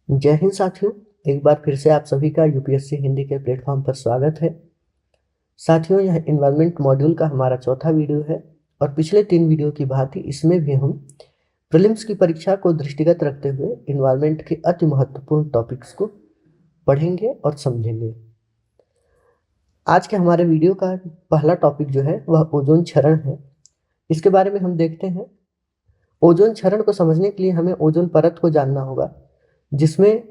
जय हिंद साथियों। एक बार फिर से आप सभी का यूपीएससी हिंदी के प्लेटफॉर्म पर स्वागत है। साथियों, यह इन्वायरमेंट मॉड्यूल का हमारा चौथा वीडियो है और पिछले 3 वीडियो की भांति इसमें भी हम प्रीलिम्स की परीक्षा को दृष्टिगत रखते हुए इन्वायरमेंट के अति महत्वपूर्ण टॉपिक्स को पढ़ेंगे और समझेंगे। आज के हमारे वीडियो का पहला टॉपिक जो है वह ओजोन क्षरण है। इसके बारे में हम देखते हैं। ओजोन क्षरण को समझने के लिए हमें ओजोन परत को जानना होगा, जिसमें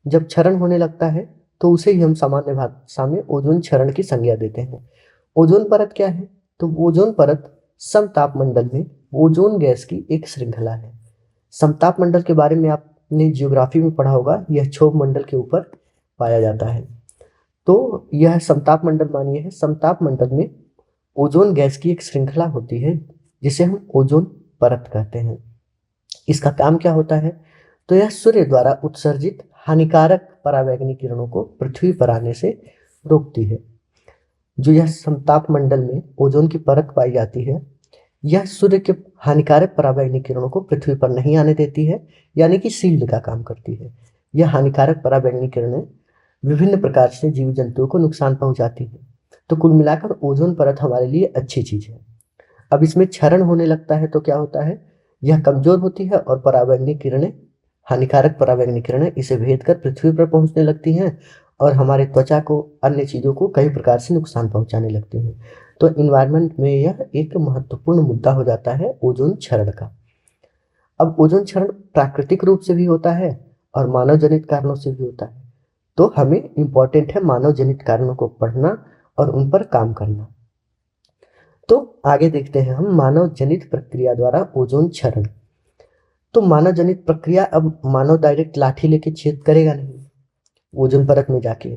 जब क्षरण होने लगता है तो उसे ही हम सामान्य भाषा में ओजोन क्षरण की संज्ञा देते हैं। ओजोन परत क्या है? तो ओजोन परत समतापमंडल में ओजोन गैस की एक श्रृंखला है। समतापमंडल के बारे में आपने जियोग्राफी में पढ़ा होगा, यह क्षोभ मंडल के ऊपर पाया जाता है। तो यह समतापमंडल मानिए है। समतापमंडल में ओजोन गैस की एक श्रृंखला होती है जिसे हम ओजोन परत कहते हैं। इसका काम क्या होता है? तो यह सूर्य द्वारा उत्सर्जित हानिकारक परावैंगनिक किरणों को पृथ्वी पर आने से रोकती है। जो यह समताप मंडल में ओजोन की परत पाई जाती है, यह सूर्य के हानिकारक परावैंगनिक किरणों को पृथ्वी पर नहीं आने देती है, यानी कि शील्ड का काम करती है। यह हानिकारक परावैंगनिक किरणें विभिन्न प्रकार से जीव जंतुओं को नुकसान पहुंचाती है। तो कुल मिलाकर ओजोन परत हमारे लिए अच्छी चीज है। अब इसमें क्षरण होने लगता है तो क्या होता है? यह कमजोर होती है और परावैंगनिक किरणें, हानिकारक परावैंगनिक किरणें इसे भेद कर पृथ्वी पर पहुंचने लगती हैं और हमारे त्वचा को, अन्य चीजों को कई प्रकार से नुकसान पहुंचाने लगती हैं। तो इन्वायरमेंट में यह एक महत्वपूर्ण मुद्दा हो जाता है ओजोन क्षरण का। अब ओजोन क्षरण प्राकृतिक रूप से भी होता है और मानव जनित कारणों से भी होता है। तो हमें इंपॉर्टेंट है मानव जनित कारणों को पढ़ना और उन पर काम करना। तो आगे देखते हैं हम मानव जनित प्रक्रिया द्वारा ओजोन क्षरण। तो मानव जनित प्रक्रिया, अब मानव डायरेक्ट लाठी लेके छेद करेगा नहीं ओजोन परत में जाके।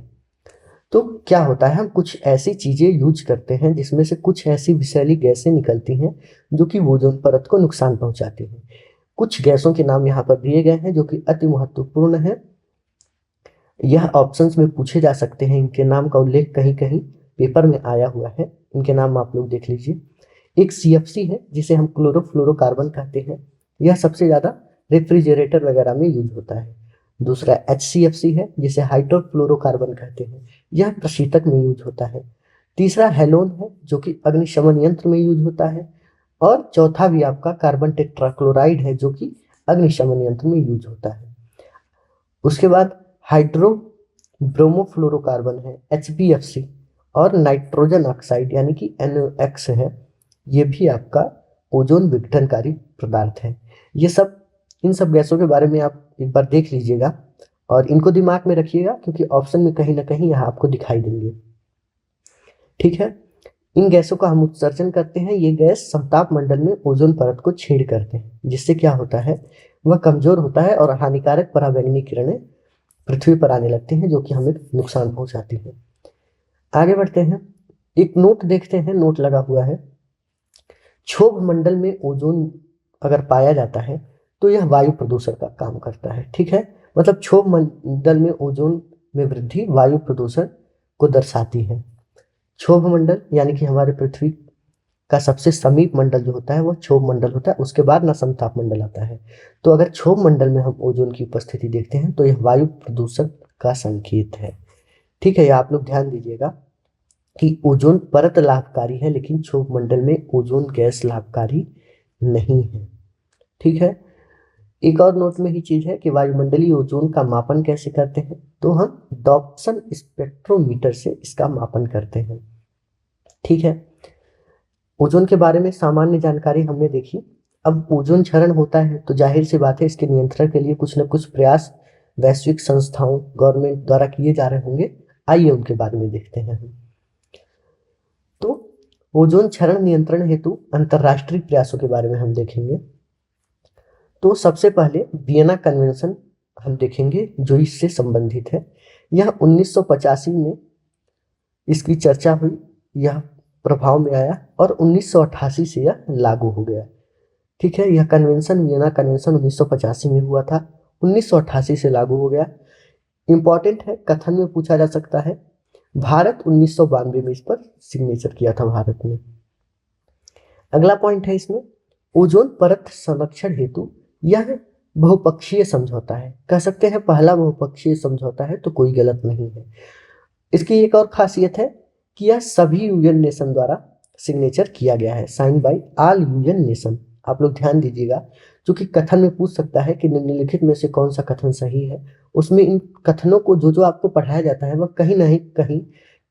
तो क्या होता है, हम कुछ ऐसी चीजें यूज करते हैं जिसमें से कुछ ऐसी विषैली गैसें निकलती हैं जो कि ओजोन परत को नुकसान पहुंचाती हैं। कुछ गैसों के नाम यहाँ पर दिए गए हैं जो कि अति महत्वपूर्ण है। यह ऑप्शंस में पूछे जा सकते हैं। इनके नाम का उल्लेख कहीं कहीं पेपर में आया हुआ है। इनके नाम आप लोग देख लीजिए। एक CFC है जिसे हम क्लोरोफ्लोरोकार्बन कहते हैं। यह सबसे ज्यादा रेफ्रिजरेटर वगैरह में यूज होता है। दूसरा HCFC है जिसे हाइड्रोफ्लोरोकार्बन कहते हैं। यह प्रशीतक में यूज होता है। तीसरा हेलोन है जो कि अग्निशमन यंत्र में यूज होता है। और चौथा भी आपका कार्बन टेट्राक्लोराइड है जो कि अग्निशमन यंत्र में यूज होता है। उसके बाद हाइड्रो ब्रोमोफ्लोरोकार्बन है HBFC, और नाइट्रोजन ऑक्साइड यानी कि NOx है। ये भी आपका ओजोन विघटनकारी पदार्थ है। ये सब, इन सब गैसों के बारे में आप एक बार देख लीजिएगा और इनको दिमाग में रखिएगा क्योंकि ऑप्शन में कहीं ना कहीं यहाँ आपको दिखाई देंगे। ठीक है, इन गैसों का हम उत्सर्जन करते हैं। ये गैस समताप मंडल में ओजोन परत को छेद करते हैं, जिससे क्या होता है, वह कमजोर होता है और हानिकारक परावैंगनिक किरणें पृथ्वी पर आने लगती हैं जो कि हमें नुकसान पहुंचाती है। आगे बढ़ते हैं, एक नोट देखते हैं। नोट लगा हुआ है, क्षोभ मंडल में ओजोन अगर पाया जाता है तो यह वायु प्रदूषण का काम करता है। ठीक है, मतलब क्षोभ मंडल में ओजोन में वृद्धि वायु प्रदूषण को दर्शाती है। क्षोभ मंडल यानी कि हमारे पृथ्वी का सबसे समीप मंडल जो होता है वह क्षोभ मंडल होता है। उसके बाद ना समताप मंडल आता है। तो अगर क्षोभ मंडल में हम ओजोन की उपस्थिति देखते हैं तो यह वायु प्रदूषण का संकेत है। ठीक है, यह आप लोग ध्यान दीजिएगा कि ओजोन परत लाभकारी है लेकिन क्षोभ मंडल में ओजोन गैस लाभकारी नहीं है। ठीक है, एक और नोट में ही चीज है कि वायुमंडलीय ओजोन का मापन कैसे करते हैं, तो हम डॉप्सन स्पेक्ट्रोमीटर से इसका मापन करते हैं। ठीक है, ओजोन के बारे में सामान्य जानकारी हमने देखी। अब ओजोन क्षरण होता है तो जाहिर सी बात है इसके नियंत्रण के लिए कुछ न कुछ प्रयास वैश्विक संस्थाओं, गवर्नमेंट द्वारा किए जा रहे होंगे। आइए उनके बारे में देखते हैं। तो ओजोन क्षरण नियंत्रण हेतु अंतरराष्ट्रीय प्रयासों के बारे में हम देखेंगे। तो सबसे पहले वियना कन्वेंशन हम देखेंगे जो इससे संबंधित है। यह 1985 में इसकी चर्चा हुई, यह प्रभाव में आया और 1988 से यह लागू हो गया। ठीक है, यह कन्वेंशन, वियना कन्वेंशन 1985 में हुआ था, 1988 से लागू हो गया। इंपॉर्टेंट है, कथन में पूछा जा सकता है। भारत 1992 में इस पर सिग्नेचर किया था भारत ने। अगला पॉइंट है इसमें, ओजोन परत संरक्षण हेतु यह बहुपक्षीय समझौता है, कह सकते हैं पहला बहुपक्षीय समझौता है, तो कोई गलत नहीं है। इसकी एक और खासियत है कि यह सभी यूएन नेशन द्वारा सिग्नेचर किया गया है, sign by all UN nation. आप लोग ध्यान दीजिएगा, क्योंकि कथन में पूछ सकता है कि निम्नलिखित में से कौन सा कथन सही है। उसमें इन कथनों को जो जो आपको पढ़ाया जाता है वह कहीं ना कहीं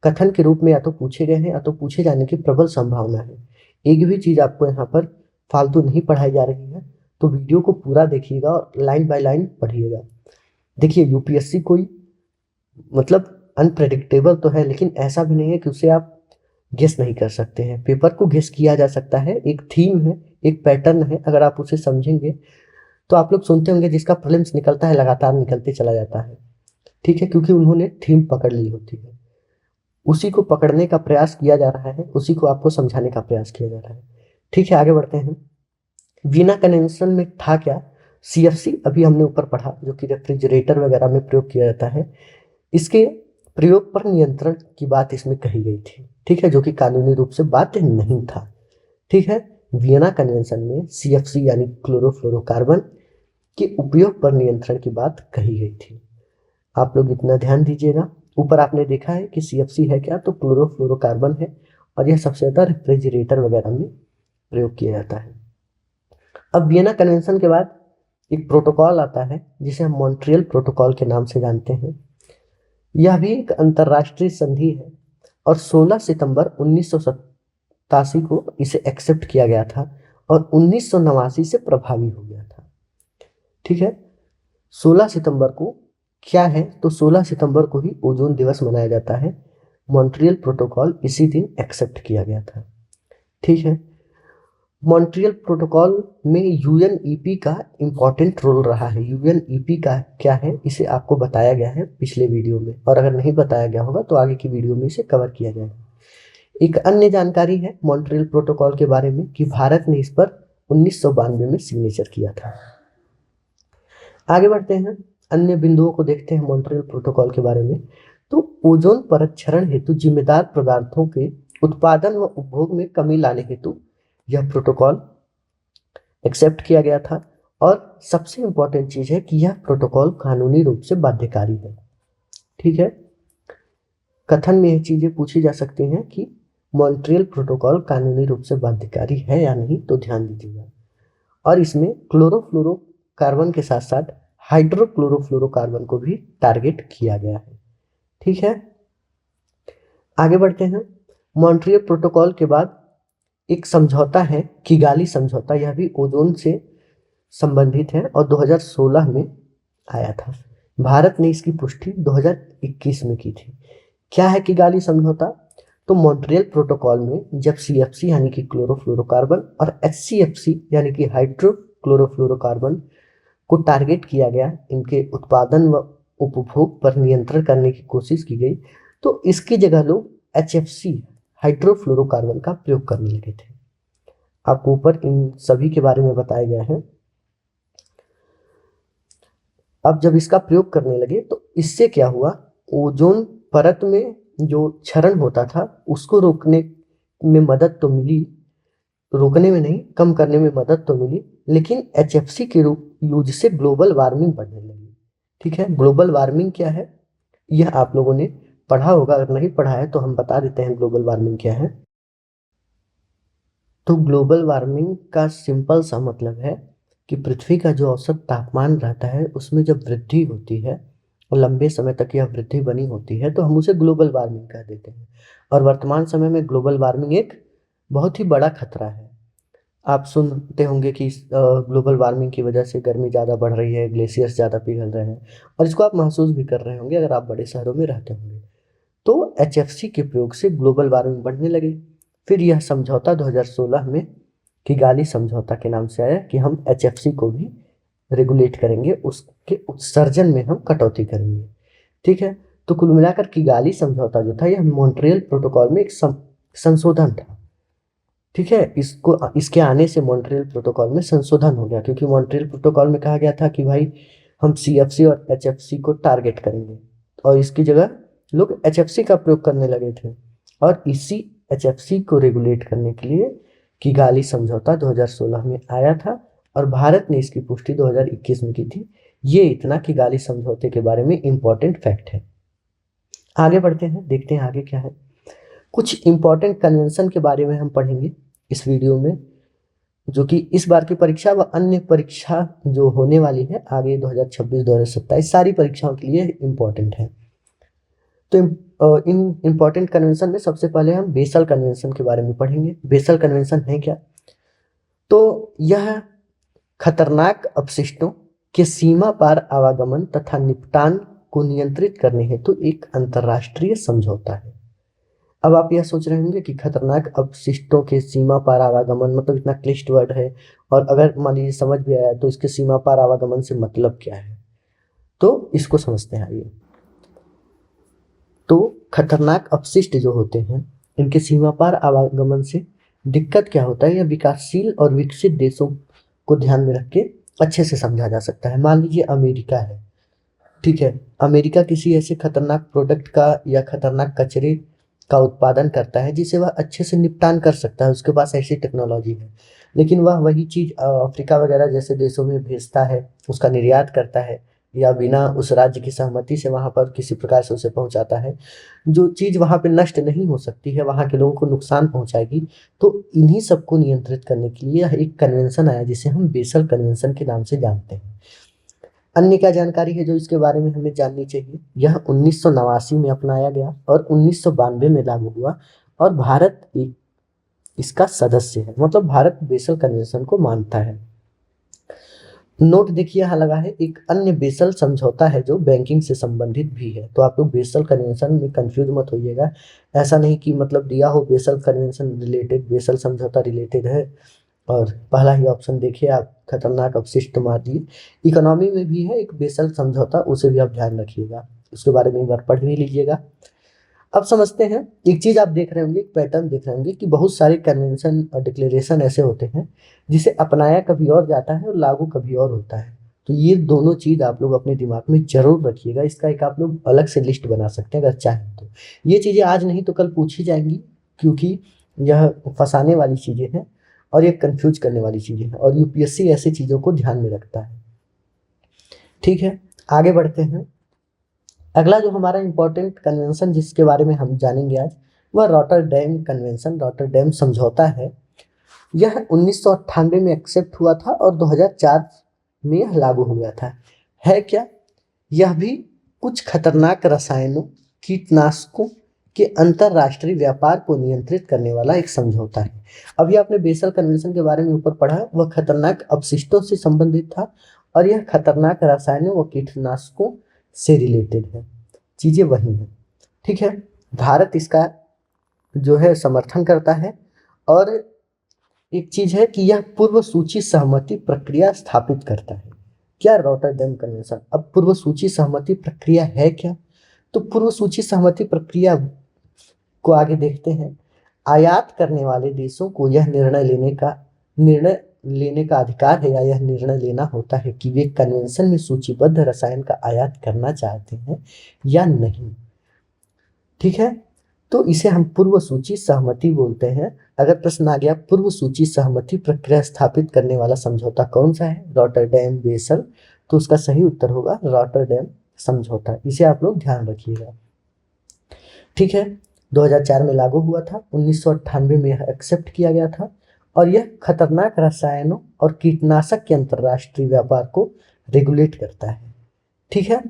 कथन के रूप में या तो पूछे गए हैं या तो पूछे जाने की प्रबल संभावना है। एक भी चीज आपको यहाँ पर फालतू नहीं पढ़ाई जा रही है, तो वीडियो को पूरा देखिएगा और लाइन बाय लाइन पढ़िएगा। देखिए, यूपीएससी कोई मतलब अनप्रेडिक्टेबल तो है, लेकिन ऐसा भी नहीं है कि उसे आप गेस नहीं कर सकते हैं। पेपर को गेस किया जा सकता है, एक थीम है, एक पैटर्न है, अगर आप उसे समझेंगे तो आप लोग सुनते होंगे जिसका प्रीलिम्स निकलता है लगातार निकलते चला जाता है, ठीक है, क्योंकि उन्होंने थीम पकड़ ली होती है। उसी को पकड़ने का प्रयास किया जा रहा है, उसी को आपको समझाने का प्रयास किया जा रहा है। ठीक है, आगे बढ़ते हैं। वीना कन्वेंशन में था क्या? सीएफसी अभी हमने ऊपर पढ़ा, जो कि रेफ्रिजरेटर वगैरह में प्रयोग किया जाता है। इसके प्रयोग पर नियंत्रण की बात इसमें कही गई थी, ठीक है, जो कि कानूनी रूप से बाध्य नहीं था। ठीक है, वियना कन्वेंशन में सीएफसी यानी क्लोरोफ्लोरोकार्बन के उपयोग पर नियंत्रण की बात कही गई थी। आप लोग इतना ध्यान दीजिएगा। ऊपर आपने देखा है कि सीएफसी है क्या, तो क्लोरोफ्लोरोकार्बन है, और यह सबसे ज़्यादा रेफ्रिजरेटर वगैरह में प्रयोग किया जाता है। अब वियना कन्वेंशन के बाद एक प्रोटोकॉल आता है जिसे हम मॉन्ट्रियल प्रोटोकॉल के नाम से जानते हैं। यह भी एक अंतर्राष्ट्रीय संधि है और 16 सितंबर 1987 को इसे एक्सेप्ट किया गया था और 1989 से प्रभावी हो गया था। ठीक है, 16 सितंबर को क्या है, तो 16 सितंबर को ही ओजोन दिवस मनाया जाता है। मॉन्ट्रियल प्रोटोकॉल इसी दिन एक्सेप्ट किया गया था। ठीक है, मॉन्ट्रियल प्रोटोकॉल में यूएनईपी का इम्पॉर्टेंट रोल रहा है। यूएनईपी का क्या है, इसे आपको बताया गया है पिछले वीडियो में, और अगर नहीं बताया गया होगा तो आगे की वीडियो में इसे कवर किया जाएगा। एक अन्य जानकारी है मॉन्ट्रियल प्रोटोकॉल के बारे में कि भारत ने इस पर 1992 में सिग्नेचर किया था। आगे बढ़ते हैं, अन्य बिंदुओं को देखते हैं मॉन्ट्रियल प्रोटोकॉल के बारे में। तो ओजोन परत क्षरण हेतु जिम्मेदार पदार्थों के उत्पादन व उपभोग में कमी लाने हेतु यह प्रोटोकॉल एक्सेप्ट किया गया था। और सबसे इंपॉर्टेंट चीज है कि यह प्रोटोकॉल कानूनी रूप से बाध्यकारी है। ठीक है, कथन में यह चीजें पूछी जा सकती हैं कि मॉन्ट्रियल प्रोटोकॉल कानूनी रूप से बाध्यकारी है या नहीं, तो ध्यान दीजिएगा। और इसमें क्लोरोफ्लोरोकार्बन के साथ साथ हाइड्रोक्लोरोफ्लोरोकार्बन को भी टारगेट किया गया है। ठीक है, आगे बढ़ते हैं। मॉन्ट्रियल प्रोटोकॉल के बाद एक समझौता है, किगाली समझौता। यह भी ओजोन से संबंधित है और 2016 में आया था। भारत ने इसकी पुष्टि 2021 में की थी। क्या है किगाली समझौता? तो मॉन्ट्रियल प्रोटोकॉल में जब सीएफसी यानी कि क्लोरोफ्लोरोकार्बन और एचसीएफसी यानी कि हाइड्रोक्लोरोफ्लोरोकार्बन को टारगेट किया गया, इनके उत्पादन व उपभोग पर नियंत्रण करने की कोशिश की गई, तो इसकी जगह लोग एचएफसी हाइड्रोफ्लोरोकार्बन का प्रयोग करने लगे थे। आपको ऊपर इन सभी के बारे में बताया गया है। अब जब इसका प्रयोग करने लगे तो इससे क्या हुआ, ओजोन परत में जो क्षरण होता था उसको रोकने में मदद तो मिली, रोकने में नहीं कम करने में मदद तो मिली, लेकिन एचएफसी के यूज से ग्लोबल वार्मिंग बढ़ने लगी। ठीक है, ग्लोबल वार्मिंग क्या है यह आप लोगों ने पढ़ा होगा, अगर नहीं पढ़ा है तो हम बता देते हैं ग्लोबल वार्मिंग क्या है। तो ग्लोबल वार्मिंग का सिंपल सा मतलब है कि पृथ्वी का जो औसत तापमान रहता है उसमें जब वृद्धि होती है और लंबे समय तक यह वृद्धि बनी होती है तो हम उसे ग्लोबल वार्मिंग कह देते हैं। और वर्तमान समय में ग्लोबल वार्मिंग एक बहुत ही बड़ा खतरा है। आप सुनते होंगे कि ग्लोबल वार्मिंग की वजह से गर्मी ज़्यादा बढ़ रही है, ग्लेशियर्स ज़्यादा पिघल रहे हैं, और इसको आप महसूस भी कर रहे होंगे अगर आप बड़े शहरों में रहते होंगे। तो एचएफसी के प्रयोग से ग्लोबल वार्मिंग बढ़ने लगी। फिर यह समझौता 2016 में किगाली समझौता के नाम से आया कि हम एचएफसी को भी रेगुलेट करेंगे, उसके उत्सर्जन में हम कटौती करेंगे। ठीक है, तो कुल मिलाकर किगाली समझौता जो था यह मॉन्ट्रियल प्रोटोकॉल में एक संशोधन था। ठीक है, इसके आने से मॉन्ट्रियल प्रोटोकॉल में संशोधन हो गया, क्योंकि मॉन्ट्रियल प्रोटोकॉल में कहा गया था कि भाई हम सीएफसी और एचएफसी को टारगेट करेंगे, और इसकी जगह लोग एचएफसी का प्रयोग करने लगे थे। और इसी एचएफसी को रेगुलेट करने के लिए किगाली समझौता 2016 में आया था और भारत ने इसकी पुष्टि 2021 में की थी। ये इतना किगाली समझौते के बारे में इंपॉर्टेंट फैक्ट है। आगे बढ़ते हैं, देखते हैं आगे क्या है। कुछ इंपॉर्टेंट कन्वेंशन के बारे में हम पढ़ेंगे इस वीडियो में, जो कि इस बार की परीक्षा व अन्य परीक्षा जो होने वाली है आगे 2026 2027 सारी परीक्षाओं के लिए इम्पोर्टेंट है। तो इन इम्पोर्टेंट कन्वेंशन में सबसे पहले हम बेसल कन्वेंशन के बारे में पढ़ेंगे। बेसल कन्वेंशन है क्या? तो यह खतरनाक अपशिष्टों के सीमा पार आवागमन तथा निपटान को नियंत्रित करने हेतु एक अंतर्राष्ट्रीय समझौता है। अब आप यह सोच रहे होंगे कि खतरनाक अपशिष्टों के सीमा पार आवागमन मतलब इतना क्लिष्ट वर्ड है, और अगर मान लीजिए समझ भी आया तो इसके सीमा पार आवागमन से मतलब क्या है, तो इसको समझते हैं आइए। तो खतरनाक अपशिष्ट जो होते हैं इनके सीमा पार आवागमन से दिक्कत क्या होता है, यह विकासशील और विकसित देशों को ध्यान में रख के अच्छे से समझा जा सकता है। मान लीजिए अमेरिका है, ठीक है, अमेरिका किसी ऐसे खतरनाक प्रोडक्ट का या खतरनाक कचरे का उत्पादन करता है जिसे वह अच्छे से निपटान कर सकता है, उसके पास ऐसी टेक्नोलॉजी है, लेकिन वह वही चीज़ अफ्रीका वगैरह जैसे देशों में भेजता है, उसका निर्यात करता है, या बिना उस राज्य की सहमति से वहाँ पर किसी प्रकार से उसे पहुँचाता है, जो चीज़ वहाँ पे नष्ट नहीं हो सकती है, वहाँ के लोगों को नुकसान पहुँचाएगी। तो इन्हीं सबको नियंत्रित करने के लिए यह एक कन्वेंशन आया जिसे हम बेसल कन्वेंशन के नाम से जानते हैं। अन्य क्या जानकारी है जो इसके बारे में हमें जाननी चाहिए? यह 1989 में अपनाया गया और 1992 में लागू हुआ, और भारत एक इसका सदस्य है, मतलब भारत बेसल कन्वेंशन को मानता है। नोट देखिए यहाँ लगा है, एक अन्य बेसल समझौता है जो बैंकिंग से संबंधित भी है। तो आप लोग बेसल कन्वेंशन में कंफ्यूज मत होइएगा, ऐसा नहीं कि मतलब दिया हो बेसल कन्वेंशन रिलेटेड, बेसल समझौता रिलेटेड है और पहला ही ऑप्शन देखिए आप खतरनाक अपशिष्ट मार दिए। इकोनॉमी में भी है एक बेसल समझौता, उसे भी आप ध्यान रखिएगा, उसके बारे में एक बार पढ़ भी लीजिएगा। अब समझते हैं, एक चीज आप देख रहे होंगे, एक पैटर्न देख रहे होंगे कि बहुत सारे कन्वेंशन और डिक्लेरेशन ऐसे होते हैं जिसे अपनाया कभी और जाता है और लागू कभी और होता है। तो ये दोनों चीज आप लोग अपने दिमाग में जरूर रखिएगा, इसका एक आप लोग अलग से लिस्ट बना सकते हैं अगर चाहें तो। ये चीजें आज नहीं तो कल पूछी जाएंगी, क्योंकि यह फंसाने वाली चीजें हैं और ये कंफ्यूज करने वाली चीजें हैं, और यूपीएससी ऐसी चीजों को ध्यान में रखता है। ठीक है, आगे बढ़ते हैं। अगला जो हमारा इंपॉर्टेंट कन्वेंशन जिसके बारे में हम जानेंगे आज, वह रॉटरडैम कन्वेंशन, रॉटरडैम समझौता है। यह 1998 में एक्सेप्ट हुआ था और 2004 में यह लागू हो गया था। है क्या? यह भी कुछ खतरनाक रसायनों, कीटनाशकों के अंतरराष्ट्रीय व्यापार को नियंत्रित करने वाला एक समझौता है। अभी आपने बेसल कन्वेंशन के बारे में ऊपर पढ़ा, वह खतरनाक अपशिष्टों से संबंधित था, और यह खतरनाक रसायनों व कीटनाशकों से रिलेटेड है, चीजें वही हैं। ठीक है, भारत इसका जो है समर्थन करता है। और एक चीज है कि यह पूर्व सूची सहमति प्रक्रिया स्थापित करता है। क्या रॉटरडैम कन्वेंशन? अब पूर्व सूची सहमति प्रक्रिया है क्या? तो पूर्व सूची सहमति प्रक्रिया को आगे देखते हैं। आयात करने वाले देशों को यह निर्णय लेने का अधिकार है, या यह निर्णय लेना होता है कि वे कन्वेंशन में सूचीबद्ध रसायन का आयात करना चाहते हैं या नहीं। ठीक है, तो इसे हम पूर्व सूची सहमति बोलते हैं। अगर प्रश्न आ गया पूर्व सूची सहमति प्रक्रिया स्थापित करने वाला समझौता कौन सा है, रॉटरडैम, बेसल, तो उसका सही उत्तर होगा रॉटरडैम समझौता। इसे आप लोग ध्यान रखिएगा। ठीक है, 2004 में लागू हुआ था, 1998 में यह एक्सेप्ट किया गया था, और यह खतरनाक रसायनों और कीटनाशक के अंतर्राष्ट्रीय व्यापार को रेगुलेट करता है। ठीक है,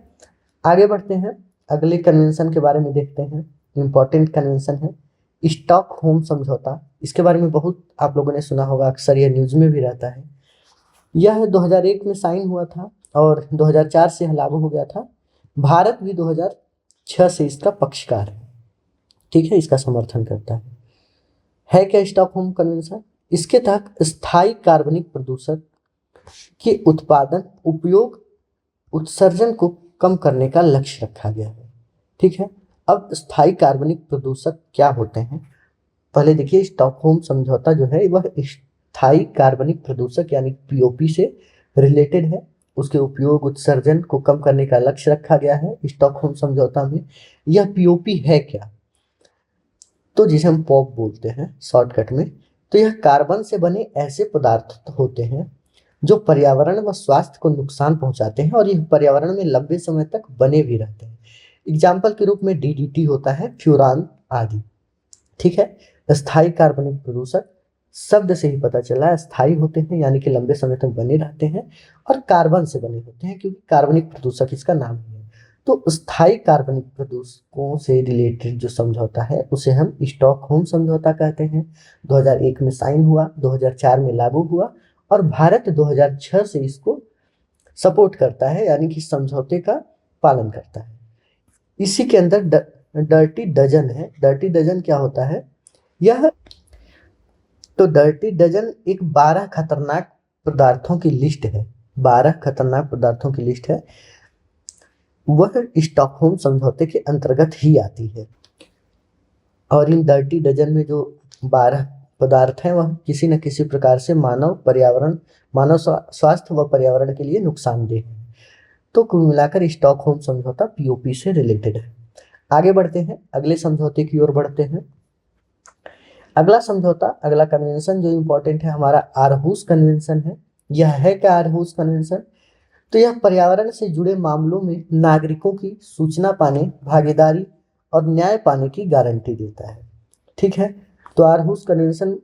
आगे बढ़ते हैं, अगले कन्वेंशन के बारे में देखते हैं। इंपॉर्टेंट कन्वेंशन है स्टॉकहोम समझौता। इसके बारे में बहुत आप लोगों ने सुना होगा, अक्सर यह न्यूज में भी रहता है। यह 2001 में साइन हुआ था और 2004 से यह लागू हो गया था। भारत भी 2006 से इसका पक्षकार है। ठीक है, इसका समर्थन करता है क्या स्टॉकहोम कन्वेंशन? इसके तहत स्थायी कार्बनिक प्रदूषक के उत्पादन, उपयोग, उत्सर्जन को कम करने का लक्ष्य रखा गया है। ठीक है, अब स्थायी कार्बनिक प्रदूषक क्या होते हैं पहले देखिए। स्टॉकहोम समझौता जो है वह स्थायी कार्बनिक प्रदूषक यानी पीओपी से रिलेटेड है, उसके उपयोग, उत्सर्जन को कम करने का लक्ष्य रखा गया है स्टॉकहोम समझौता में। यह पीओपी है क्या? तो जिसे हम पॉप बोलते हैं शॉर्टकट में, तो यह कार्बन से बने ऐसे पदार्थ होते हैं जो पर्यावरण व स्वास्थ्य को नुकसान पहुंचाते हैं और यह पर्यावरण में लंबे समय तक बने भी रहते हैं। एग्जाम्पल के रूप में डीडीटी होता है, फ्यूरान आदि। ठीक है। स्थायी कार्बनिक प्रदूषक, शब्द से ही पता चला, स्थायी होते हैं यानी कि लंबे समय तक बने रहते हैं, और कार्बन से बने होते हैं क्योंकि कार्बनिक प्रदूषक इसका नाम ही है। तो स्थायी कार्बनिक प्रदूषकों से रिलेटेड जो समझौता है उसे हम स्टॉकहोम समझौता कहते हैं। 2001 में साइन हुआ, 2004 में लागू हुआ, और भारत 2006 से इसको सपोर्ट करता है यानी कि समझौते का पालन करता है। इसी के अंदर डर्टी डजन है। डर्टी डजन क्या होता है? यह तो डर्टी डजन एक 12 खतरनाक पदार्थों की लिस्ट है। 12 खतरनाक पदार्थों की लिस्ट है। वह स्टॉकहोम समझौते के अंतर्गत ही आती है। और इन डर्टी डजन में जो 12 पदार्थ हैं वह किसी न किसी प्रकार से मानव स्वास्थ्य व पर्यावरण के लिए नुकसानदेह है। तो कुल मिलाकर स्टॉकहोम समझौता पीओपी से रिलेटेड है। आगे बढ़ते हैं, अगले समझौते की ओर बढ़ते हैं। अगला समझौता, अगला कन्वेंशन जो इम्पोर्टेंट है हमारा आरहुस कन्वेंशन है। यह है क्या आरहुस कन्वेंशन? तो यह पर्यावरण से जुड़े मामलों में नागरिकों की सूचना पाने, भागीदारी और न्याय पाने की गारंटी देता है। ठीक है। तो आरहुस कन्वेंशन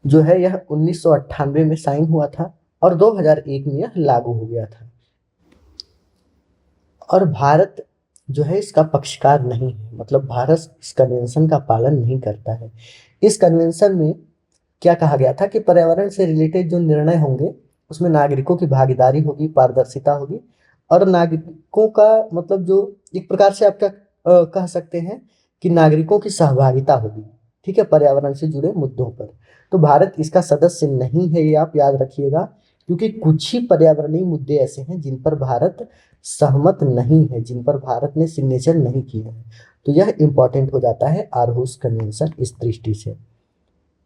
जो है यह 1998 में साइन हुआ था और 2001 में यह लागू हो गया था। और भारत जो है इसका पक्षकार नहीं है, मतलब भारत इस कन्वेंशन का पालन नहीं करता है। इस कन्वेंशन में क्या कहा गया था कि पर्यावरण से रिलेटेड जो निर्णय होंगे उसमें नागरिकों की भागीदारी होगी, पारदर्शिता होगी, और नागरिकों का मतलब जो एक प्रकार से आप क्या कह सकते हैं कि नागरिकों की सहभागिता होगी। ठीक है, पर्यावरण से जुड़े मुद्दों पर। तो भारत इसका सदस्य नहीं है, ये आप याद रखिएगा, क्योंकि कुछ ही पर्यावरणीय मुद्दे ऐसे हैं जिन पर भारत सहमत नहीं है, जिन पर भारत ने सिग्नेचर नहीं किया है। तो यह इंपॉर्टेंट हो जाता है आरहुस कन्वेंशन इस दृष्टि से।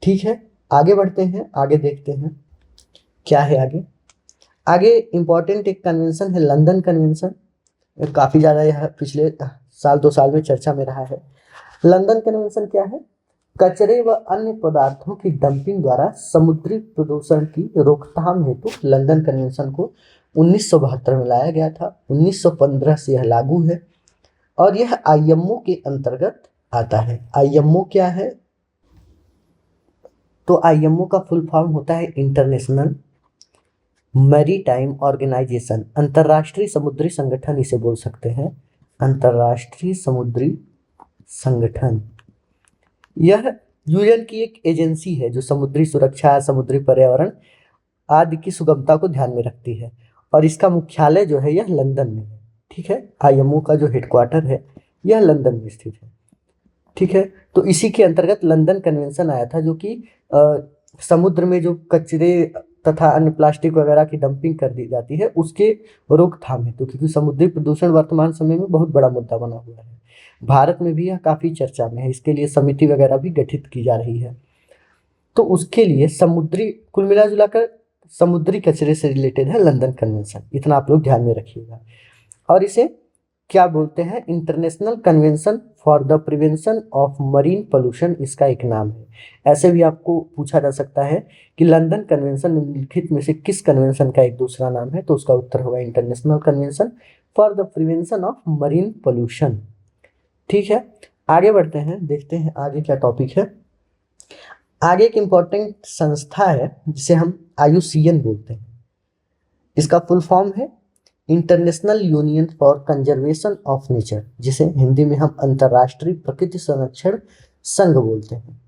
ठीक है, आगे बढ़ते हैं, आगे देखते हैं क्या है आगे। आगे इंपॉर्टेंट एक कन्वेंशन है लंदन कन्वेंशन। काफ़ी ज़्यादा यह पिछले साल 2 साल में चर्चा में रहा है। लंदन कन्वेंशन क्या है? कचरे व अन्य पदार्थों की डंपिंग द्वारा समुद्री प्रदूषण की रोकथाम हेतु लंदन कन्वेंशन को 1972 में लाया गया था। 1915 से यह लागू है और यह आईएमओ के अंतर्गत आता है। आईएमओ क्या है? तो आईएमओ का फुल फॉर्म होता है इंटरनेशनल मैरीटाइम ऑर्गेनाइजेशन, अंतर्राष्ट्रीय समुद्री संगठन इसे बोल सकते हैं, अंतर्राष्ट्रीय समुद्री संगठन। यह यूएन की एक एजेंसी है जो समुद्री सुरक्षा, समुद्री पर्यावरण आदि की सुगमता को ध्यान में रखती है और इसका मुख्यालय जो है यह लंदन में है। ठीक है, आईएमओ का जो हेडक्वार्टर है यह लंदन में स्थित है। ठीक है, तो इसी के अंतर्गत लंदन कन्वेंशन आया था जो कि समुद्र में जो कचरे तथा अन्य प्लास्टिक वगैरह की डंपिंग कर दी जाती है उसके रोकथाम हेतु, क्योंकि समुद्री प्रदूषण वर्तमान समय में बहुत बड़ा मुद्दा बना हुआ है। भारत में भी यह काफ़ी चर्चा में है, इसके लिए समिति वगैरह भी गठित की जा रही है। तो उसके लिए कुल मिला जुलाकर समुद्री कचरे से रिलेटेड है लंदन कन्वेंशन, इतना आप लोग ध्यान में रखिएगा। और इसे क्या बोलते हैं? International convention for the prevention of marine pollution इसका एक नाम है। ऐसे भी आपको पूछा जा सकता है कि लंदन कन्वेंशन निम्नलिखित में से किस कन्वेंशन का एक दूसरा नाम है, तो उसका उत्तर होगा international convention for the prevention of marine pollution. ठीक है, आगे बढ़ते हैं, देखते हैं आगे क्या टॉपिक है। आगे एक इम्पॉर्टेंट संस्था है जिसे हम IUCN बोलते हैं। इसका फुल फॉर्म है international union for conservation of nature, जिसे हिंदी में हम अंतर्राष्ट्रीय प्रकृति संरक्षण संघ बोलते हैं।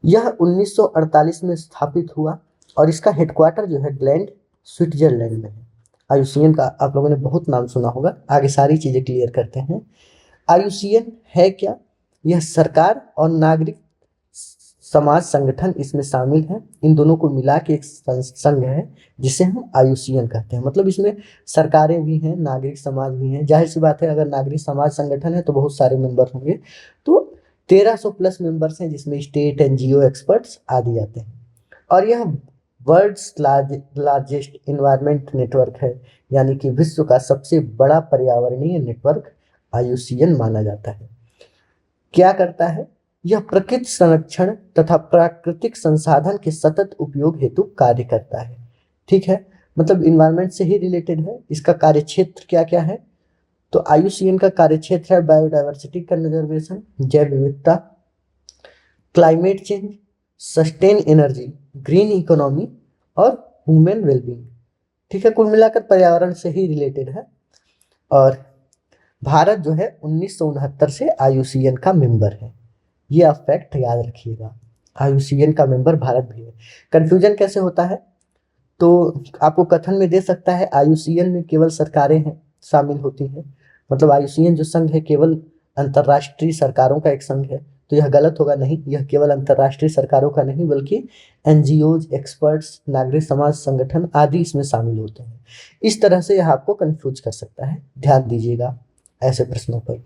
यह 1948 में स्थापित हुआ और इसका हेडक्वार्टर जो है ग्लैंड, स्विट्जरलैंड में है। IUCN का आप लोगों ने बहुत नाम सुना होगा। आगे सारी चीज़ें क्लियर करते हैं। IUCN है क्या? यह सरकार और नागरिक समाज संगठन इसमें शामिल है। इन दोनों को मिला के एक संघ है जिसे हम IUCN कहते हैं। मतलब इसमें सरकारें भी हैं, नागरिक समाज भी हैं। जाहिर सी बात है, अगर नागरिक समाज संगठन है तो बहुत सारे मेंबर होंगे। तो 1300 प्लस मेंबर्स हैं जिसमें स्टेट, NGO, एक्सपर्ट्स आदि आते हैं। और यह वर्ल्ड्स लार्जेस्ट इन्वायरमेंट नेटवर्क है, यानी कि विश्व का सबसे बड़ा पर्यावरणीय नेटवर्क IUCN माना जाता है। क्या करता है? यह प्रकृति संरक्षण तथा प्राकृतिक संसाधन के सतत उपयोग हेतु कार्य करता है। ठीक है, मतलब इन्वायरमेंट से ही रिलेटेड है। इसका कार्य क्षेत्र क्या क्या है? तो IUCN का कार्य क्षेत्र है बायोडायवर्सिटी कंजर्वेशन, जैव विविधता, climate change, sustain energy, green economy और ह्यूमन वेलबींग। ठीक है, कुल मिलाकर पर्यावरण से ही रिलेटेड है। और भारत जो है 1969 से IUCN का मेंबर है। ये आप फैक्ट याद रखिएगा, IUCN का मेंबर भारत भी है। कंफ्यूजन कैसे होता है? तो आपको कथन में दे सकता है IUCN में केवल सरकारें हैं शामिल होती हैं, मतलब IUCN जो संघ है केवल अंतर्राष्ट्रीय सरकारों का एक संघ है। तो यह गलत होगा, नहीं, यह केवल अंतर्राष्ट्रीय सरकारों का नहीं बल्कि NGOs, एक्सपर्ट्स, नागरिक समाज संगठन आदि इसमें शामिल होते हैं। इस तरह से यह आपको कंफ्यूज कर सकता है, ध्यान दीजिएगा ऐसे प्रश्नों पर।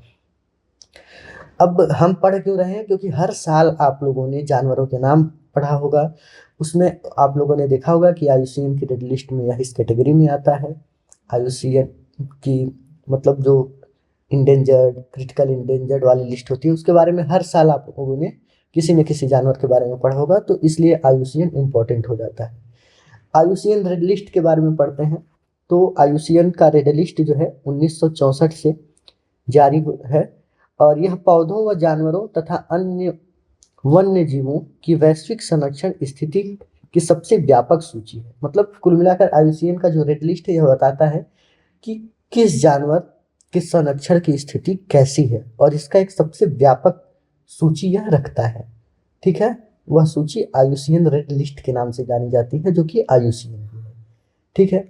अब हम पढ़ क्यों रहे हैं? क्योंकि हर साल आप लोगों ने जानवरों के नाम पढ़ा होगा, उसमें आप लोगों ने देखा होगा कि IUCN की रेड लिस्ट में यह इस कैटेगरी में आता है। IUCN की मतलब जो इंडेंजर्ड, क्रिटिकल इंडेंजर्ड वाली लिस्ट होती है, उसके बारे में हर साल आप लोगों ने किसी न किसी जानवर के बारे में पढ़ा होगा, तो इसलिए IUCN इम्पोर्टेंट हो जाता है। IUCN रेड लिस्ट के बारे में पढ़ते हैं। तो IUCN का रेड लिस्ट जो है 1964 से जारी है और यह पौधों व जानवरों तथा अन्य वन्य जीवों की वैश्विक संरक्षण स्थिति की सबसे व्यापक सूची है। मतलब कुल मिलाकर IUCN का जो रेड लिस्ट है यह बताता है कि किस जानवर के संरक्षण की स्थिति कैसी है और इसका एक सबसे व्यापक सूची यह रखता है। ठीक है, वह सूची IUCN रेड लिस्ट के नाम से जानी जाती है, जो कि IUCN है। ठीक है,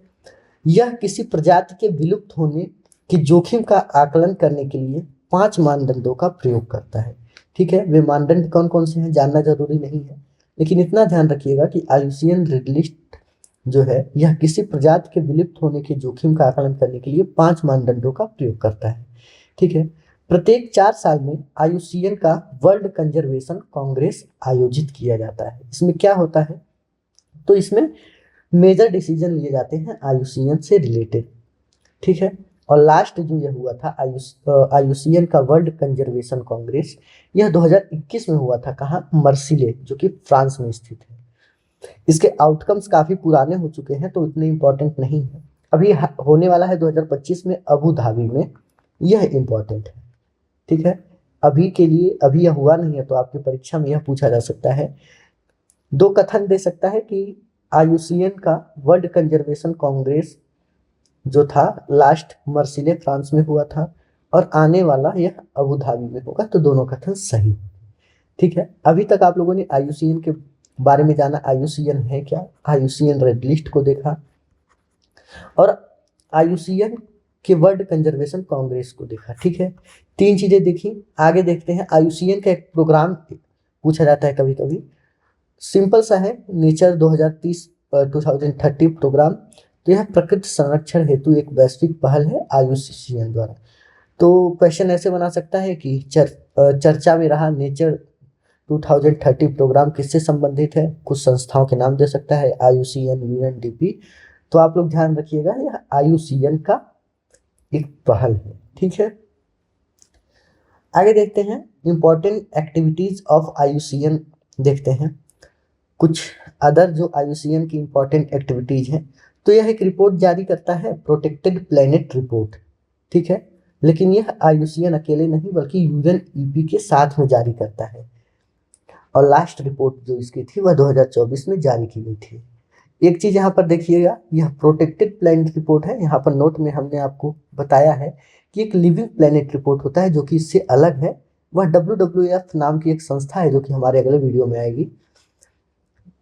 यह किसी प्रजाति के विलुप्त होने के जोखिम का आकलन करने के लिए 5 मानदंडों का प्रयोग करता है। ठीक है, वे मानदंड कौन कौन से हैं जानना जरूरी नहीं है, लेकिन इतना ध्यान रखिएगा कि IUCN रेड लिस्ट जो है यह किसी प्रजाति के विलुप्त होने के जोखिम का आकलन करने के लिए 5 मानदंडों का प्रयोग करता है। ठीक है, प्रत्येक 4 साल में IUCN का वर्ल्ड कंजर्वेशन कांग्रेस आयोजित किया जाता है। इसमें क्या होता है? तो इसमें मेजर डिसीजन लिए जाते हैं IUCN से रिलेटेड। ठीक है, और लास्ट जो यह हुआ था IUCN का वर्ल्ड कंजर्वेशन कांग्रेस, यह 2021 में हुआ था। कहाँ? मर्सिले, जो कि फ्रांस में स्थित है। इसके आउटकम्स काफी पुराने हो चुके हैं तो इतने इंपॉर्टेंट नहीं है। अभी होने वाला है 2025 में अबू धाबी में, यह इंपॉर्टेंट है। ठीक है, अभी के लिए अभी यह हुआ नहीं है, तो आपकी परीक्षा में यह पूछा जा सकता है। 2 कथन दे सकता है कि IUCN का वर्ल्ड कंजर्वेशन कांग्रेस जो था लास्ट मर्सिले फ्रांस में हुआ था और आने वाला यह अबू धाबी में होगा, तो दोनों कथन सही। ठीक है, अभी तक आप लोगों ने IUCN के बारे में जाना, IUCN है क्या, IUCN रेड लिस्ट को देखा और IUCN के वर्ल्ड कंजर्वेशन कांग्रेस को देखा। ठीक है, 3 चीजें देखी। आगे देखते हैं, IUCN का एक प्रोग्राम पूछा जाता है कभी कभी, सिंपल सा है, नेचर 2030 प्रोग्राम। तो यह प्रकृति संरक्षण हेतु एक वैश्विक पहल है IUCN द्वारा। तो क्वेश्चन ऐसे बना सकता है कि चर्चा में रहा नेचर 2030 प्रोग्राम किससे संबंधित है? कुछ संस्थाओं के नाम दे सकता है, IUCN, UNDP। तो आप लोग ध्यान रखिएगा, यह IUCN का एक पहल है। ठीक है, आगे देखते हैं इंपॉर्टेंट एक्टिविटीज ऑफ IUCN। देखते हैं कुछ अदर जो IUCN की इंपॉर्टेंट एक्टिविटीज हैं। तो यह एक रिपोर्ट जारी करता है, प्रोटेक्टेड प्लेनेट रिपोर्ट। ठीक है, लेकिन यह IUCN अकेले नहीं बल्कि UNEP के साथ में जारी करता है और लास्ट रिपोर्ट जो इसकी थी वह 2024 में जारी की गई थी। एक चीज यहाँ पर देखिएगा, यह प्रोटेक्टेड प्लेनेट रिपोर्ट है। यहाँ पर नोट में हमने आपको बताया है कि एक लिविंग प्लेनेट रिपोर्ट होता है जो कि इससे अलग है। वह WWF नाम की एक संस्था है जो कि हमारे अगले वीडियो में आएगी।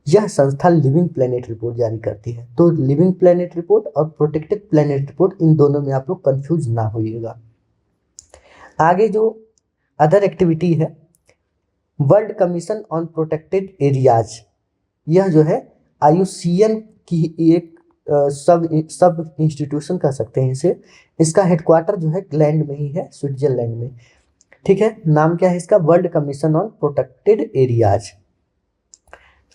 यह संस्था लिविंग प्लेनेट रिपोर्ट जारी करती है। तो लिविंग प्लेनेट रिपोर्ट और प्रोटेक्टेड प्लेनेट रिपोर्ट, इन दोनों में आप लोग कंफ्यूज ना होइएगा। आगे जो अदर एक्टिविटी है, world commission on protected areas, यह जो है IUCN की एक सब इंस्टीट्यूशन कह सकते हैं इसे। इसका हेडक्वार्टर जो है ग्लैंड में ही है, स्विट्जरलैंड में। ठीक है, नाम क्या है इसका? World commission on protected areas.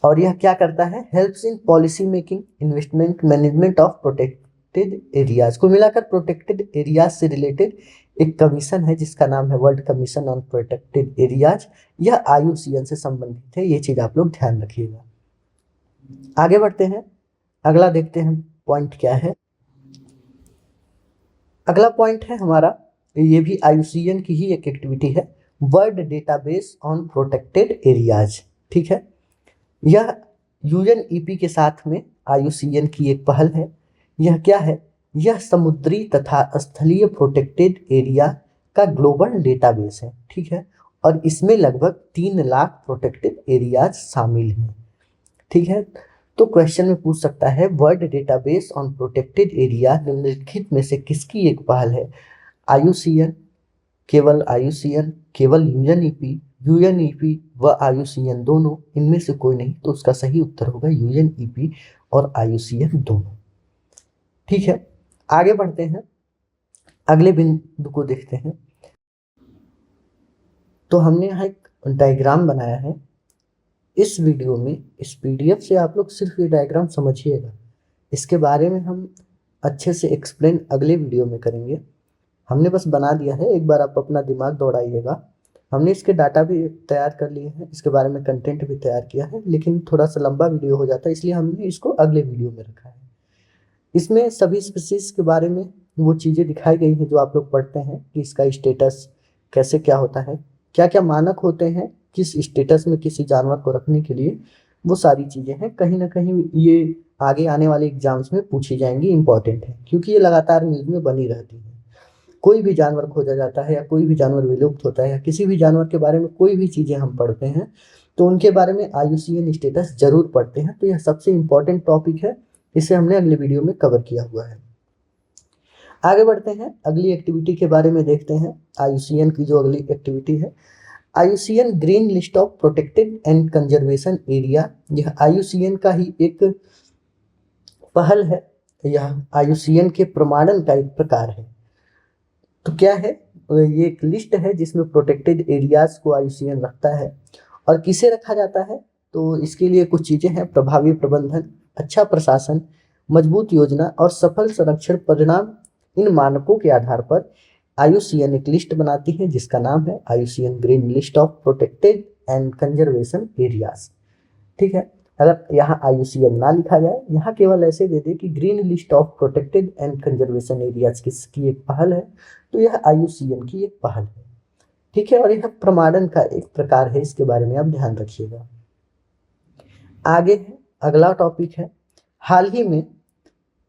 और यह क्या करता है? Helps in policy making, investment, management of protected areas को मिलाकर प्रोटेक्टेड एरियाज से रिलेटेड एक कमीशन है जिसका नाम है world commission on protected areas. यह IUCN से संबंधित है, ये चीज आप लोग ध्यान रखिएगा। आगे बढ़ते हैं, अगला देखते हैं पॉइंट क्या है। अगला पॉइंट है हमारा, ये भी IUCN की ही एक एक्टिविटी है, world database on protected areas. ठीक है, यह UNEP के साथ में IUCN की एक पहल है। यह क्या है? यह समुद्री तथा स्थलीय प्रोटेक्टेड एरिया का ग्लोबल डेटाबेस है। ठीक है, और इसमें लगभग 3 लाख प्रोटेक्टेड एरियाज शामिल हैं। ठीक है, तो क्वेश्चन में पूछ सकता है world database on protected area निम्नलिखित में से किसकी एक पहल है? IUCN, केवल IUCN, केवल UNEP व IUCN दोनों, इनमें से कोई नहीं। तो उसका सही उत्तर होगा UNEP और IUCN दोनों। ठीक है, आगे बढ़ते हैं, अगले बिंदु को देखते हैं। तो हमने यहाँ एक डायग्राम बनाया है। इस वीडियो में इस PDF से आप लोग सिर्फ ये डायग्राम समझिएगा, इसके बारे में हम अच्छे से एक्सप्लेन अगले वीडियो में करेंगे। हमने बस बना दिया है, एक बार आप अपना दिमाग दौड़ाइएगा। हमने इसके डाटा भी तैयार कर लिए हैं, इसके बारे में कंटेंट भी तैयार किया है, लेकिन थोड़ा सा लंबा वीडियो हो जाता है, इसलिए हमने इसको अगले वीडियो में रखा है। इसमें सभी स्पीसीज के बारे में वो चीज़ें दिखाई गई हैं जो आप लोग पढ़ते हैं कि इसका स्टेटस कैसे क्या होता है, क्या क्या मानक होते हैं किस स्टेटस में किसी जानवर को रखने के लिए, वो सारी चीज़ें हैं। कहीं ना कहीं ये आगे आने वाले एग्जाम्स में पूछी जाएंगी, इंपॉर्टेंट है, क्योंकि ये लगातार न्यूज़ में बनी रहती है। कोई भी जानवर खोजा जाता है या कोई भी जानवर विलुप्त होता है या किसी भी जानवर के बारे में कोई भी चीज़ें हम पढ़ते हैं तो उनके बारे में IUCN स्टेटस जरूर पढ़ते हैं। तो यह सबसे इम्पॉर्टेंट टॉपिक है, इसे हमने अगले वीडियो में कवर किया हुआ है। आगे बढ़ते हैं, अगली एक्टिविटी के बारे में देखते हैं। IUCN की जो अगली एक्टिविटी है, IUCN green list of protected and conservation area. यह IUCN का ही एक पहल है, यह IUCN के प्रमाणन का एक प्रकार है। तो क्या है? ये एक लिस्ट है जिसमें प्रोटेक्टेड एरियाज को IUCN रखता है। और किसे रखा जाता है? तो इसके लिए कुछ चीज़ें हैं, प्रभावी प्रबंधन, अच्छा प्रशासन, मजबूत योजना और सफल संरक्षण परिणाम। इन मानकों के आधार पर IUCN एक लिस्ट बनाती है जिसका नाम है IUCN green list of protected and conservation areas. ठीक है, अगर यहाँ IUCN ना लिखा जाए, यहाँ केवल ऐसे दे दे कि green list of protected and conservation areas किसकी एक पहल है, तो यह IUCN की एक पहल है। ठीक है, और यह प्रमाणन का एक प्रकार है, इसके बारे में आप ध्यान रखिएगा। आगे है, अगला टॉपिक है, हाल ही में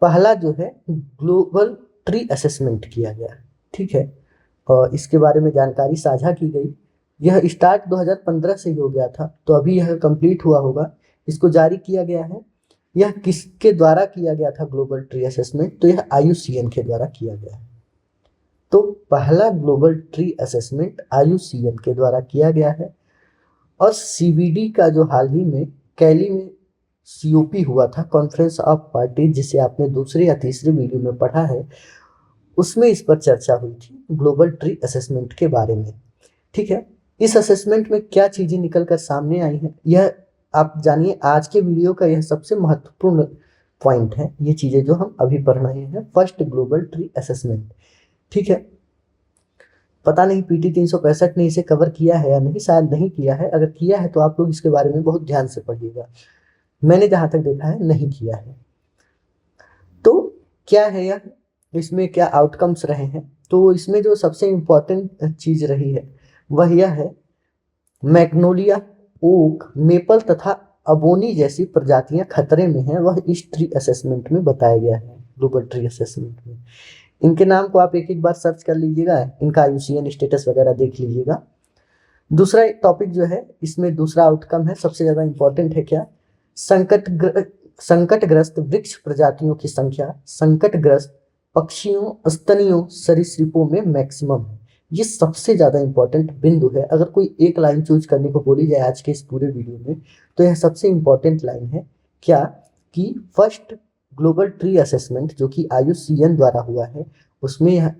पहला जो है ग्लोबल ट्री असेसमेंट किया गया। ठीक है, और इसके बारे में जानकारी साझा की गई। यह स्टार्ट 2015 से ही हो गया था, तो अभी यह कंप्लीट हुआ होगा। इसको जारी किया गया है। यह किसके द्वारा किया गया था ग्लोबल ट्री असेसमेंट? तो यह IUCN के द्वारा किया गया है। तो पहला ग्लोबल ट्री असेसमेंट IUCN के द्वारा किया गया है। और CBD का जो हाल ही में कैली में COP हुआ था, कॉन्फ्रेंस ऑफ पार्टीज, जिसे आपने दूसरे या तीसरे वीडियो में पढ़ा है, उसमें इस पर चर्चा हुई थी ग्लोबल ट्री असेसमेंट के बारे में। ठीक है, इस असेसमेंट में क्या चीज़ें निकल कर सामने आई हैं, यह आप जानिए। आज के वीडियो का यह सबसे महत्वपूर्ण पॉइंट है, ये चीज़ें जो हम अभी पढ़ रहे हैं, फर्स्ट ग्लोबल ट्री असेसमेंट। ठीक है, पता नहीं PT 365 ने इसे कवर किया है या नहीं, शायद नहीं किया है। अगर किया है तो आप लोग इसके बारे में बहुत ध्यान से पढ़िएगा। मैंने जहाँ तक देखा है नहीं किया है। तो क्या है यह, इसमें क्या आउटकम्स रहे हैं? तो इसमें जो सबसे इम्पोर्टेंट चीज़ रही है वह यह है, मैग्नोलिया, ओक, मेपल तथा अबोनी जैसी प्रजातियां खतरे में हैं, वह इस ट्री असेसमेंट में बताया गया है, ग्लोबल ट्री असेसमेंट में। इनके नाम को आप एक एक बार सर्च कर लीजिएगा, इनका IUCN स्टेटस वगैरह देख लीजिएगा। दूसरा टॉपिक जो है, इसमें दूसरा आउटकम है, सबसे ज़्यादा इम्पोर्टेंट है क्या, संकटग्रस्त वृक्ष प्रजातियों की संख्या संकटग्रस्त पक्षियों, स्तनियों, सरीसृपों में मैक्सिमम है। ये सबसे ज़्यादा इम्पोर्टेंट बिंदु है। अगर कोई एक लाइन चूज करने को बोली जाए आज के इस पूरे वीडियो में, तो यह सबसे इम्पोर्टेंट लाइन है क्या, कि फर्स्ट ग्लोबल ट्री असेसमेंट जो कि IUCN द्वारा हुआ है, उसमें यह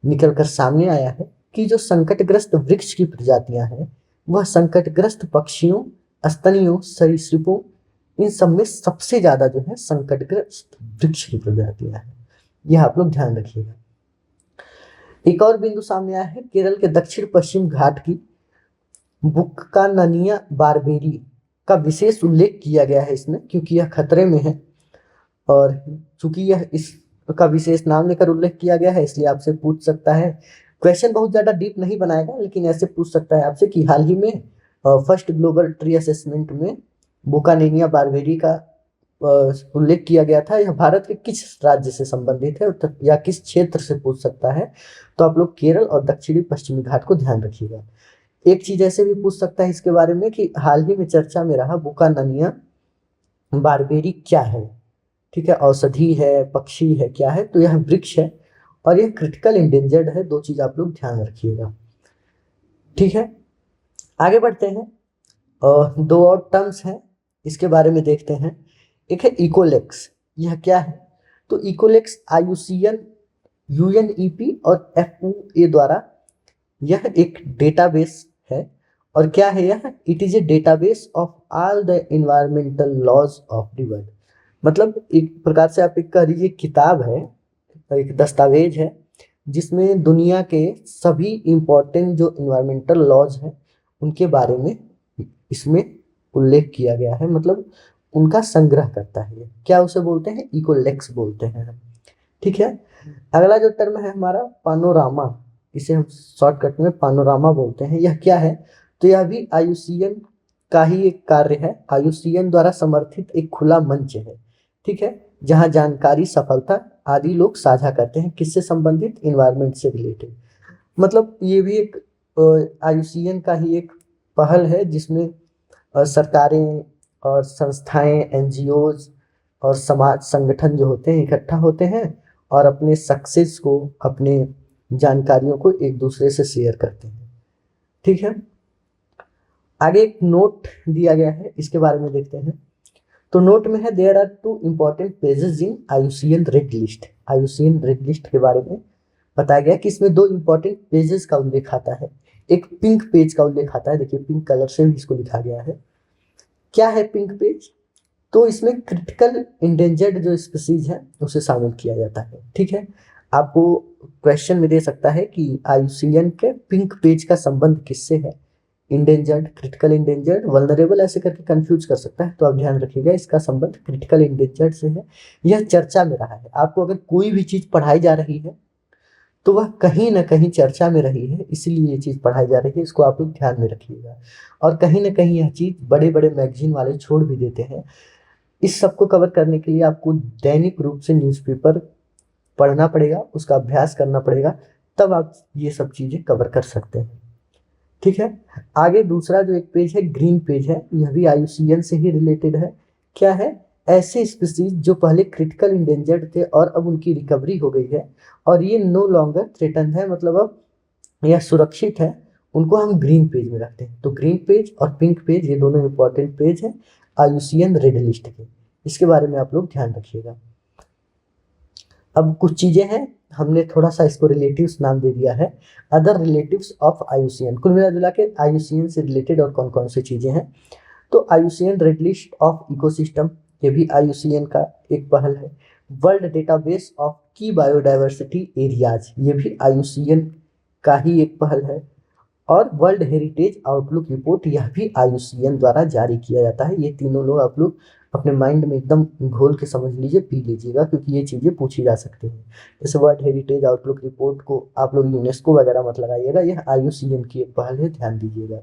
निकल कर सामने आया है कि जो संकटग्रस्त वृक्ष की प्रजातियां हैं, वह संकटग्रस्त पक्षियों, स्तनियों, सरीसृपों, इन सब में सबसे ज़्यादा जो है संकटग्रस्त वृक्ष की प्रजातियां हैं। यह आप लोग ध्यान रखिएगा। एक और बिंदु सामने आया है, केरल के दक्षिण पश्चिम घाट की बुक्काननिया बारबेरी का विशेष उल्लेख किया गया है इसमें, क्योंकि यह खतरे में है और चूंकि यह इसका विशेष नाम लेकर उल्लेख किया गया है, इसलिए आपसे पूछ सकता है। क्वेश्चन बहुत ज़्यादा डीप नहीं बनाएगा, लेकिन ऐसे पूछ सकता है आपसे कि हाल ही में फर्स्ट ग्लोबल ट्री असेसमेंट में बुकानेनिया बारबेरी का उल्लेख किया गया था, यह भारत के किस राज्य से संबंधित है या किस क्षेत्र से पूछ सकता है। तो आप लोग केरल और दक्षिणी पश्चिमी घाट को ध्यान रखिएगा। एक चीज ऐसे भी पूछ सकता है इसके बारे में कि हाल ही में चर्चा में रहा बुकाननिया बारबेरी क्या है, ठीक है, औषधि है, पक्षी है, क्या है, तो यह वृक्ष है और यह क्रिटिकल इंडेंजर्ड है। दो चीज आप लोग ध्यान रखिएगा, ठीक है। आगे बढ़ते हैं, दो और टर्म्स हैं, इसके बारे में देखते हैं। एक है इकोलेक्स, यह क्या है, तो इकोलेक्स IUCN UNEP और FOA द्वारा यह एक डेटाबेस है। और क्या है यह, it is a database of all the environmental laws of the world. मतलब एक प्रकार से आप एक कह लीजिए किताब है, एक दस्तावेज है जिसमें दुनिया के सभी इम्पोर्टेंट जो इन्वायरमेंटल लॉज हैं उनके बारे में इसमें उल्लेख किया गया है, मतलब उनका संग्रह करता है। क्या उसे बोलते हैं, इकोलेक्स बोलते हैं, ठीक है। अगला जो टर्म है हमारा पानोरामा, इसे हम शॉर्टकट में पानोरामा बोलते हैं। यह क्या है, तो यह भी IUCN का ही एक कार्य है। IUCN द्वारा समर्थित एक खुला मंच है, ठीक है, जहां जानकारी, सफलता आदि लोग साझा करते हैं, किससे संबंधित, इन्वायरमेंट से रिलेटेड। मतलब ये भी एक IUCN का ही एक पहल है जिसमें सरकारें और संस्थाएं, NGOs और समाज संगठन जो होते हैं इकट्ठा होते हैं और अपने सक्सेस को, अपने जानकारियों को एक दूसरे से शेयर करते हैं, ठीक है। आगे एक नोट दिया गया है, इसके बारे में देखते हैं। तो नोट में है, there are 2 important pages in IUCN red list. IUCN red list के बारे में बताया गया कि इसमें 2 इम्पोर्टेंट पेजेस का उल्लेख आता है। एक पिंक पेज का उल्लेख आता है, देखिए पिंक कलर से भी इसको लिखा गया है। क्या है पिंक पेज, तो इसमें क्रिटिकल इंडेंजर्ड जो स्पीसीज है उसे शामिल किया जाता है, ठीक है। आपको क्वेश्चन में दे सकता है कि IUCN के पिंक पेज का संबंध किससे है, इंडेंजर्ड, क्रिटिकल इंडेंजर्ड, वल्नरेबल, ऐसे करके कंफ्यूज कर सकता है। तो आप ध्यान रखिएगा इसका संबंध क्रिटिकल इंडेंजर्ड से है। यह चर्चा में रहा है, आपको अगर कोई भी चीज पढ़ाई जा रही है तो वह कहीं ना कहीं चर्चा में रही है, इसलिए ये चीज पढ़ाई जा रही है, इसको आप लोग ध्यान में रखिएगा। और कहीं ना कहीं यह चीज बड़े बड़े मैगजीन वाले छोड़ भी देते हैं। इस सब को कवर करने के लिए आपको दैनिक रूप से न्यूज़पेपर पढ़ना पड़ेगा, उसका अभ्यास करना पड़ेगा, तब आप ये सब चीज़ें कवर कर सकते हैं, ठीक है। आगे दूसरा जो एक पेज है, ग्रीन पेज है, यह भी IUCN से ही रिलेटेड है। क्या है, ऐसे स्पीसीज जो पहले क्रिटिकल इंडेंजर्ड थे और अब उनकी रिकवरी हो गई है और ये नो लॉन्गर थ्रेटन है, मतलब अब यह सुरक्षित है, उनको हम ग्रीन पेज में रखते हैं। तो ग्रीन पेज और पिंक पेज ये दोनों इंपॉर्टेंट पेज हैं IUCN रेड लिस्ट के, इसके बारे में आप लोग ध्यान रखिएगा। अब कुछ चीजें हैं, हमने थोड़ा सा इसको रिलेटिव्स नाम दे दिया है, अदर रिलेटिव्स ऑफ IUCN। कुल मिला जुला के IUCN से रिलेटेड और कौन कौन सी चीजें हैं, तो IUCN red list of ecosystem, ये भी IUCN का एक पहल है। वर्ल्ड डेटाबेस ऑफ की बायोडाइवर्सिटी एरियाज, ये भी IUCN का ही एक पहल है। और वर्ल्ड हेरिटेज आउटलुक रिपोर्ट, यह भी IUCN द्वारा जारी किया जाता है। ये तीनों लोग आप लोग अपने माइंड में एकदम घोल के समझ लीजिए, पी लीजिएगा, क्योंकि ये चीज़ें पूछी जा सकती हैं। जैसे वर्ल्ड हेरिटेज आउटलुक रिपोर्ट को आप लोग यूनेस्को वगैरह मत लगाइएगा, यह IUCN की एक पहल है, ध्यान दीजिएगा।